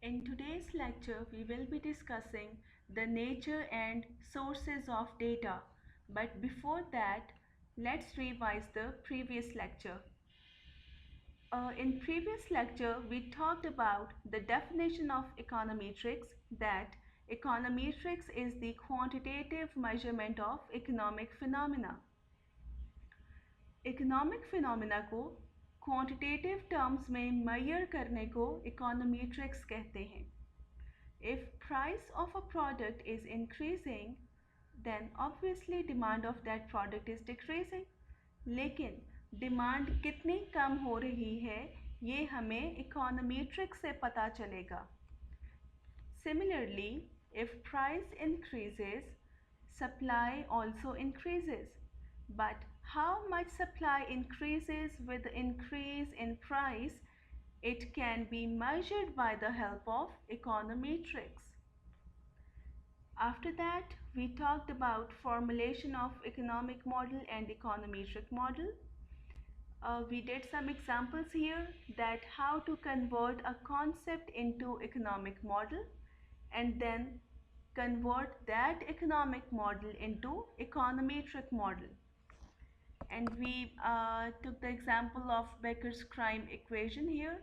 In today's lecture, we will be discussing the nature and sources of data. But before that, let's revise the previous lecture. In previous lecture, we talked about the definition of econometrics, that econometrics is the quantitative measurement of economic phenomena. Economic phenomena को quantitative terms में major करने को econometrics कहते हैं. If price of a product is increasing, then obviously demand of that product is decreasing. लेकिन demand कितनी कम हो रही है ये हमें इकोनोमेट्रिक्स से पता चलेगा. Similarly, if price increases, supply also increases. But how much supply increases with the increase in price, it can be measured by the help of econometrics. After that, we talked about formulation of economic model and econometric model. We did some examples here that how to convert a concept into economic model and then convert that economic model into econometric model. And we took the example of Becker's crime equation here.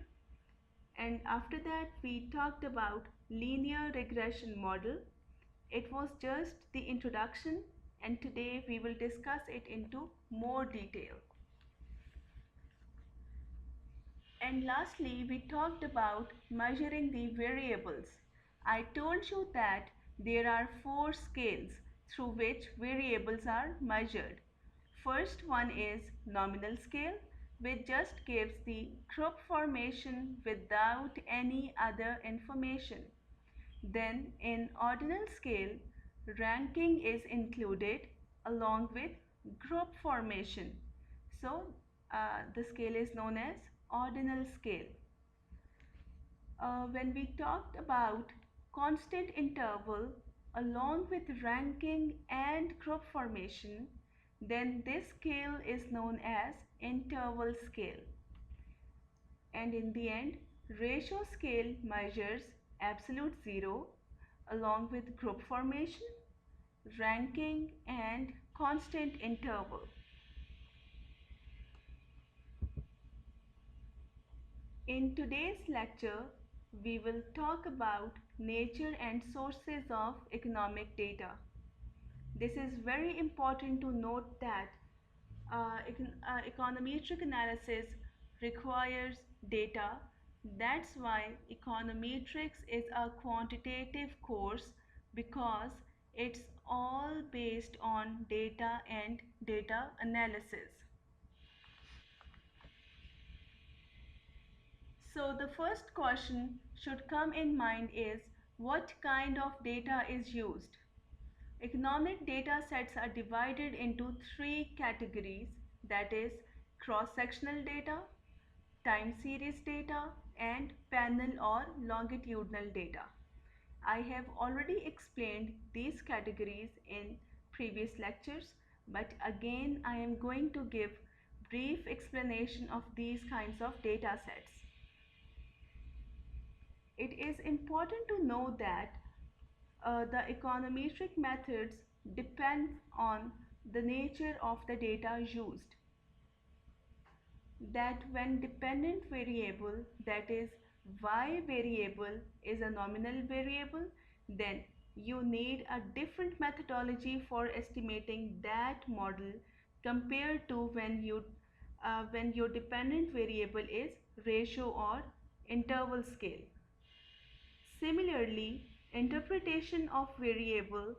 And after that, we talked about linear regression model. It was just the introduction, and today we will discuss it into more detail. And lastly, we talked about measuring the variables. I told you that there are 4 scales through which variables are measured. First one is nominal scale, which just gives the group formation without any other information. Then in ordinal scale, ranking is included along with group formation. So the scale is known as ordinal scale. When we talked about constant interval along with ranking and group formation, then this scale is known as interval scale. And in the end, ratio scale measures absolute zero along with group formation, ranking and constant interval. In today's lecture, we will talk about nature and sources of economic data. This is very important to note that econometric analysis requires data. That's why econometrics is a quantitative course, because it's all based on data and data analysis. So the first question should come in mind is, what kind of data is used? Economic data sets are divided into 3 categories, that is cross-sectional data, time series data and panel or longitudinal data. I have already explained these categories in previous lectures, but again I am going to give brief explanation of these kinds of data sets. It is important to know that the econometric methods depend on the nature of the data used. That when dependent variable, that is y variable, is a nominal variable, then you need a different methodology for estimating that model compared to when your dependent variable is ratio or interval scale. Similarly, interpretation of variable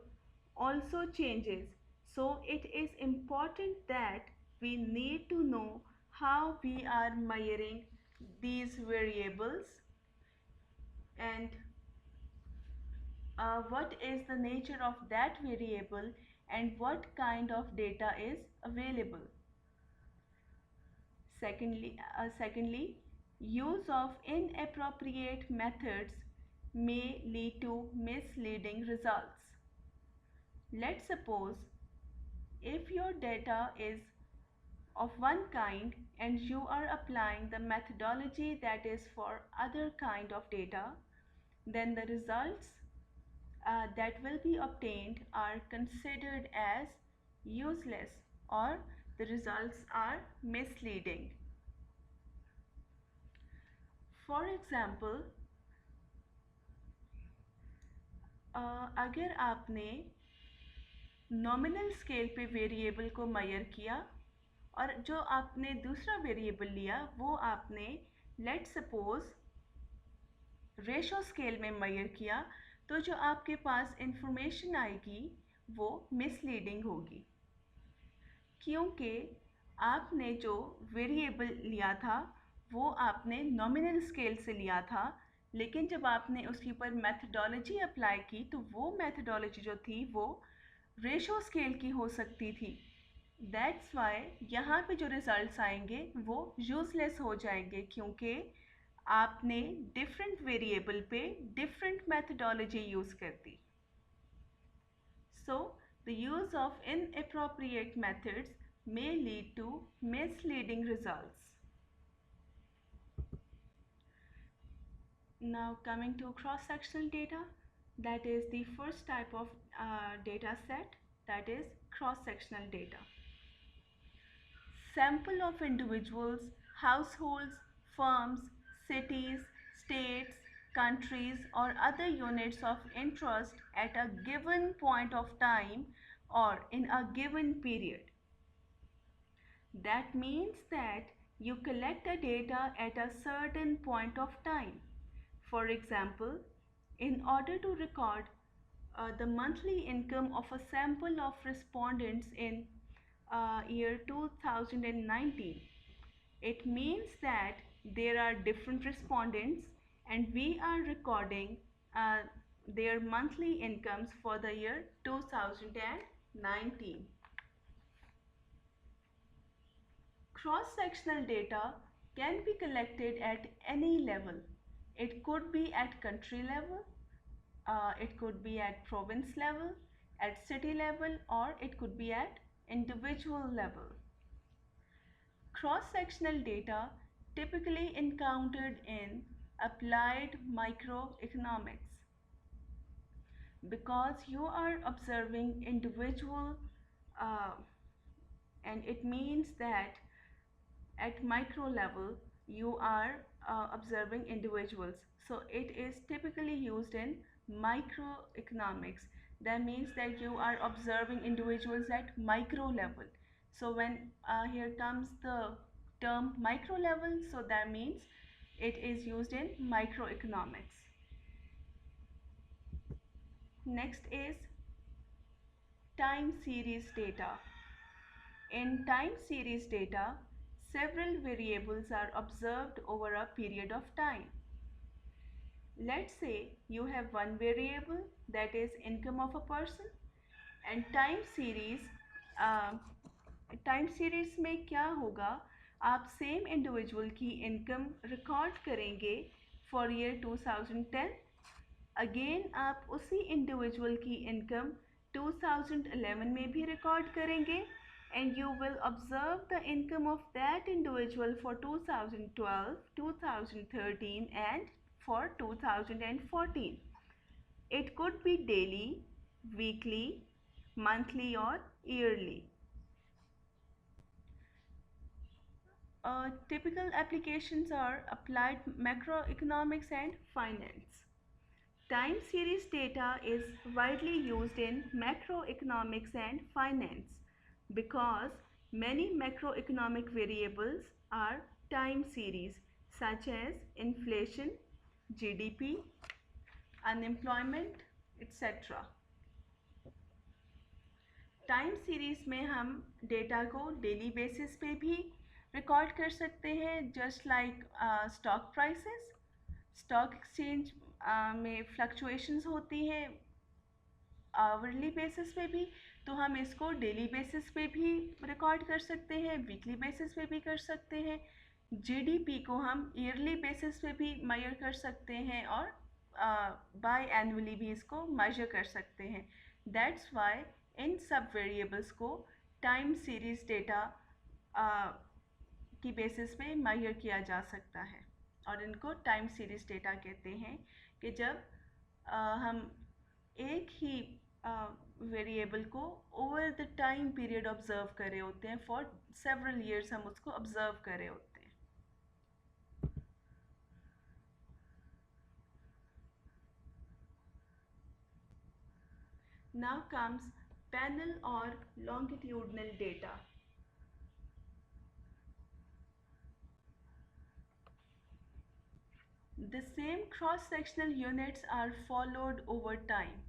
also changes, so it is important that we need to know how we are measuring these variables and what is the nature of that variable and what kind of data is available. Secondly, use of inappropriate methods may lead to misleading results. Let's suppose if your data is of one kind and you are applying the methodology that is for other kind of data, then the results that will be obtained are considered as useless, or the results are misleading. For example, अगर आपने nominal scale पे variable को major किया और जो आपने दूसरा variable लिया वो आपने लेट सपोज रेशो स्केल में मेजर किया, तो जो आपके पास इंफॉर्मेशन आएगी वो मिसलीडिंग होगी, क्योंकि आपने जो वेरिएबल लिया था वो आपने नॉमिनल स्केल से लिया था, लेकिन जब आपने उसके ऊपर मेथडोलॉजी अप्लाई की तो वो मेथडोलॉजी जो थी वो रेशो स्केल की हो सकती थी। दैट्स वाई यहाँ पे जो रिजल्ट्स आएंगे वो यूजलेस हो जाएंगे, क्योंकि आपने डिफरेंट वेरिएबल पे डिफरेंट मेथडोलॉजी यूज़ कर दी। So, the use of inappropriate methods may lead to misleading results. Now coming to cross-sectional data, that is the first type of data set, that is cross-sectional data. Sample of individuals, households, firms, cities, states, countries or other units of interest at a given point of time or in a given period. That means that you collect the data at a certain point of time. For example, in order to record the monthly income of a sample of respondents in year 2019, it means that there are different respondents and we are recording their monthly incomes for the year 2019. Cross-sectional data can be collected at any level. It could be at country level, it could be at province level, at city level, or it could be at individual level. Cross-sectional data typically encountered in applied microeconomics, because you are observing individual and it means that at micro level you are observing individuals, so it is typically used in microeconomics. That means that you are observing individuals at micro level. So when here comes the term micro level, so that means it is used in microeconomics. Next is time series data. In time series data, several variables are observed over a period of time. Let's say you have one variable, that is income of a person, and time series में क्या होगा, आप same individual की income record करेंगे for year 2010, again आप उसी individual की income 2011 में भी रिकॉर्ड करेंगे, and you will observe the income of that individual for 2012, 2013 and for 2014. It could be daily, weekly, monthly or yearly. Typical applications are applied macroeconomics and finance. Time series data is widely used in macroeconomics and finance because many macroeconomic variables are time series, such as inflation, GDP, unemployment, etc. Time series में हम data को daily basis पे भी record कर सकते हैं, just like stock prices. Stock exchange में fluctuations होती हैं आवरली बेसिस पे भी, तो हम इसको डेली बेसिस पे भी रिकॉर्ड कर सकते हैं, वीकली बेसिस पे भी कर सकते हैं। जीडीपी को हम ईयरली बेसिस पे भी मेजर कर सकते हैं और बाय एनुअली भी इसको मेजर कर सकते हैं। दैट्स वाई इन सब वेरिएबल्स को टाइम सीरीज डेटा की बेसिस पे मेजर किया जा सकता है और इनको टाइम सीरीज डेटा कहते हैं। कि जब हम एक ही वेरिएबल को over the time period observe कर रहे होते हैं, फॉर सेवरल ईयर्स हम उसको ऑब्जर्व कर रहे होते हैं. Now comes panel or longitudinal data. The same cross-sectional units are followed over time.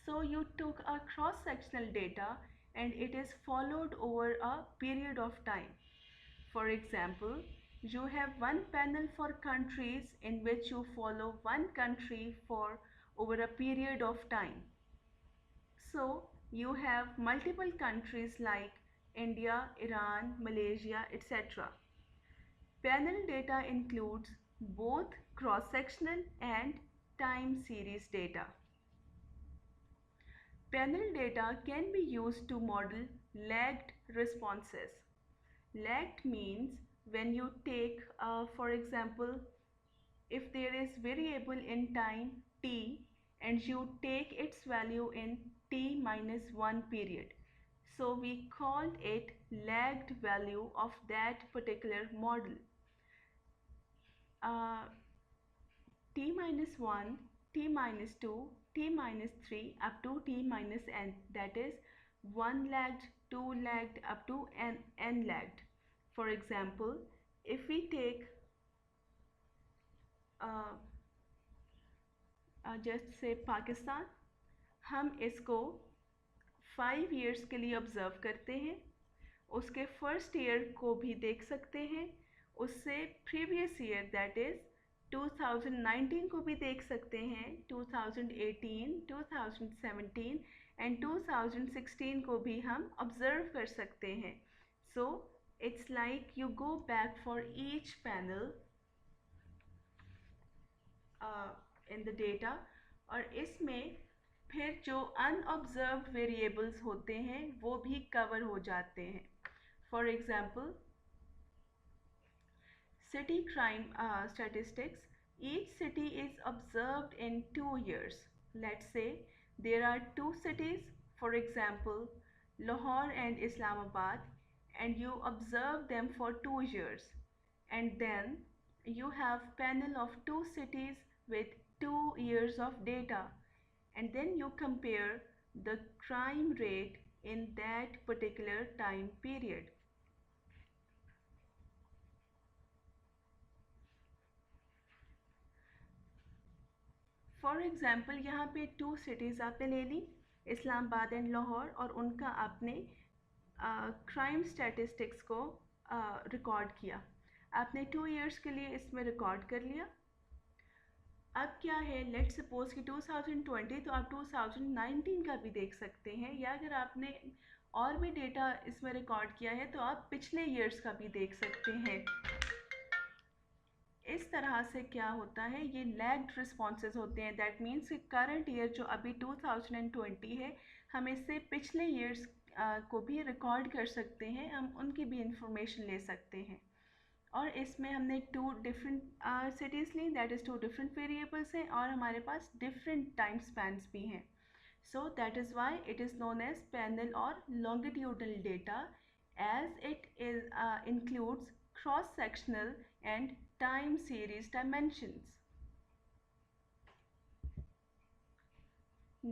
So you took a cross-sectional data and it is followed over a period of time. For example, you have one panel for countries in which you follow one country for over a period of time. So you have multiple countries like India, Iran, Malaysia, etc. Panel data includes both cross-sectional and time series data. Panel data can be used to model lagged responses. Lagged means when you take, for example, if there is variable in time t and you take its value in t minus 1 period. So we called it lagged value of that particular model. T minus 1, t minus 2, t minus 3 up to t minus n, that is 1 lagged, 2 lagged up to n lagged. For example, if we take just say Pakistan, हम इसको 5 years के लिए observe करते हैं. उसके first year को भी देख सकते हैं, उससे प्रीवियस ईयर दैट इज़ 2019 को भी देख सकते हैं, 2018, 2017 एंड 2016 को भी हम ऑब्ज़र्व कर सकते हैं. So it's like you go back for each panel in the data, और इसमें फिर जो अनऑब्जर्व्ड वेरिएबल्स होते हैं वो भी कवर हो जाते हैं. For example, city crime statistics, each city is observed in 2 years. Let's say there are 2 cities, for example Lahore and Islamabad, and you observe them for 2 years, and then you have panel of 2 cities with 2 years of data, and then you compare the crime rate in that particular time period. For example यहाँ पे 2 cities आपने ले ली, Islamabad and Lahore, और उनका आपने crime statistics को record किया. आपने 2 years के लिए इसमें रिकॉर्ड कर लिया. अब क्या है, लेट्स सपोज कि 2020, तो आप 2019 का भी देख सकते हैं, या अगर आपने और भी डेटा इसमें रिकॉर्ड किया है तो आप पिछले ईयर्स का भी देख सकते हैं. इस तरह से क्या होता है, ये लैग्ड रिस्पॉन्सेज होते हैं. दैट मीन्स कि करंट ईयर जो अभी 2020 है, हम इससे पिछले ईयर्स को भी रिकॉर्ड कर सकते हैं, हम उनकी भी इंफॉर्मेशन ले सकते हैं. और इसमें हमने 2 डिफरेंट सिटीज़ ली, दैट इज़ 2 डिफरेंट वेरिएबल्स हैं, और हमारे पास डिफरेंट टाइम स्पैन्स भी हैं. So that is why it is known as panel or longitudinal data, as it is includes cross sectional and time series dimensions.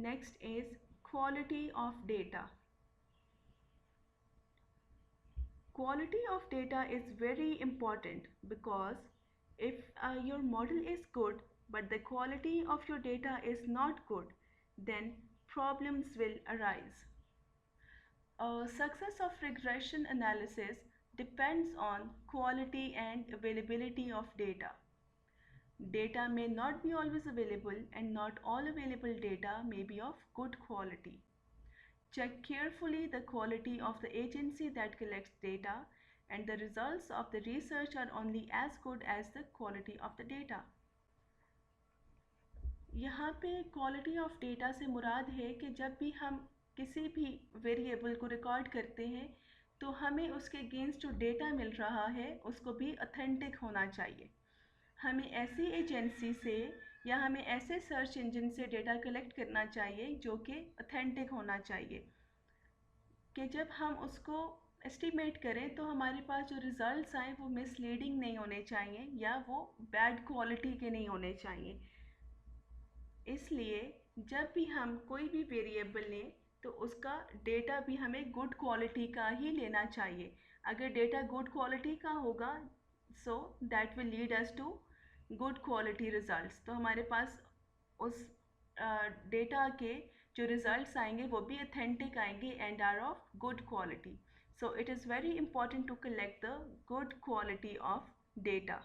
Next is quality of data. Quality of data is very important because if your model is good but the quality of your data is not good, then problems will arise. Success of regression analysis depends on quality and availability of data. Data may not be always available, and not all available data may be of good quality. Check carefully the quality of the agency that collects data, and the results of the research are only as good as the quality of the data. यहाँ पे quality of data से मुराद है कि जब भी हम किसी भी वेरिएबल को रिकॉर्ड करते हैं तो हमें उसके अगेंस्ट जो डेटा मिल रहा है उसको भी ऑथेंटिक होना चाहिए. हमें ऐसी एजेंसी से या हमें ऐसे सर्च इंजन से डेटा कलेक्ट करना चाहिए जो कि ऑथेंटिक होना चाहिए, कि जब हम उसको एस्टिमेट करें तो हमारे पास जो रिज़ल्ट्स आए वो मिसलीडिंग नहीं होने चाहिए या वो बैड क्वालिटी के नहीं होने चाहिए। इसलिए जब भी हम कोई भी वेरिएबल लें तो उसका डेटा भी हमें गुड क्वालिटी का ही लेना चाहिए। अगर डेटा गुड क्वालिटी का होगा so that will lead us to good quality results. तो हमारे पास उस डेटा के जो रिजल्ट्स आएंगे वो भी अथेंटिक आएंगे and are of good quality. So it is very important to collect the good quality of data.